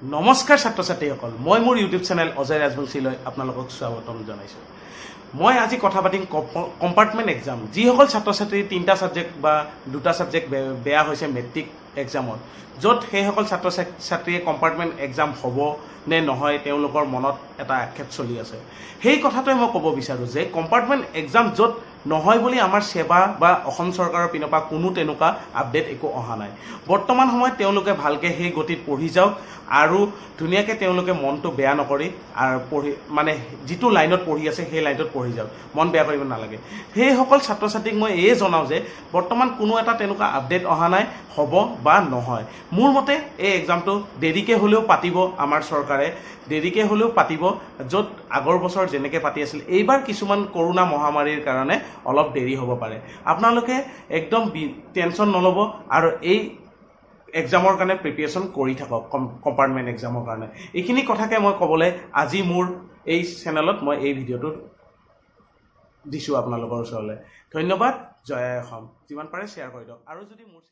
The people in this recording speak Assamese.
নমস্কাৰ ছাত্ৰ ছাত্ৰীসকল, মই মোৰ ইউটিউব চেনেল অজয় ৰাজবংশীলৈ আপোনালোকক স্বাগতম জনাইছোঁ। মই আজি কথা পাতিম কম্পাৰ্টমেণ্ট এক্সাম। যিসকল ছাত্ৰ ছাত্ৰীৰ 3টা ছাবজেক্ট বা 2টা ছাবজেক্ট বেয়া হৈছে মেট্ৰিক এক্সামত, য'ত সেইসকল ছাত্ৰ ছাত্ৰীয়ে কম্পাৰ্টমেণ্ট এক্সাম হ'ব নে নহয় তেওঁলোকৰ মনত এটা আক্ষেপ চলি আছে। সেই কথাটোৱে মই ক'ব বিচাৰোঁ যে কম্পাৰ্টমেণ্ট এক্সাম য'ত নহয় বুলি আমাৰ সেৱা বা অসম চৰকাৰৰ পিনৰ পৰা কোনো তেনেকুৱা আপডেট একো অহা নাই। বৰ্তমান সময়ত তেওঁলোকে ভালকৈ সেই গতিত পঢ়ি যাওক আৰু ধুনীয়াকৈ তেওঁলোকে মনটো বেয়া নকৰি আৰু মানে যিটো লাইনত পঢ়ি আছে সেই লাইনত পঢ়ি যাওক, মন বেয়া কৰিব নালাগে। সেইসকল ছাত্ৰ ছাত্ৰীক মই এই জনাওঁ যে বৰ্তমান কোনো এটা তেনেকুৱা আপডেট অহা নাই, হ'ব বা নহয়। মোৰ মতে এই এক্সামটো দেৰিকৈ হ'লেও পাতিব আমাৰ চৰকাৰে, দেৰিকৈ হ'লেও পাতিব, য'ত আগৰ বছৰ যেনেকৈ পাতি আছিল। এইবাৰ কিছুমান কৰোণা মহামাৰীৰ কাৰণে অলপ দেৰি হ'ব পাৰে। আপোনালোকে একদম টেনশ্যন নল'ব আৰু এই এক্সামৰ কাৰণে প্ৰিপেৰেশ্যন কৰি থাকক, কম্পাৰ্টমেণ্ট এক্সামৰ কাৰণে। এইখিনি কথাকে মই ক'বলৈ আজি মোৰ এই চেনেলত মই এই ভিডিঅ'টো দিছোঁ আপোনালোকৰ ওচৰলৈ। ধন্যবাদ। জয় অসম। যিমান পাৰে শ্বেয়াৰ কৰি দিয়ক আৰু যদি মোৰ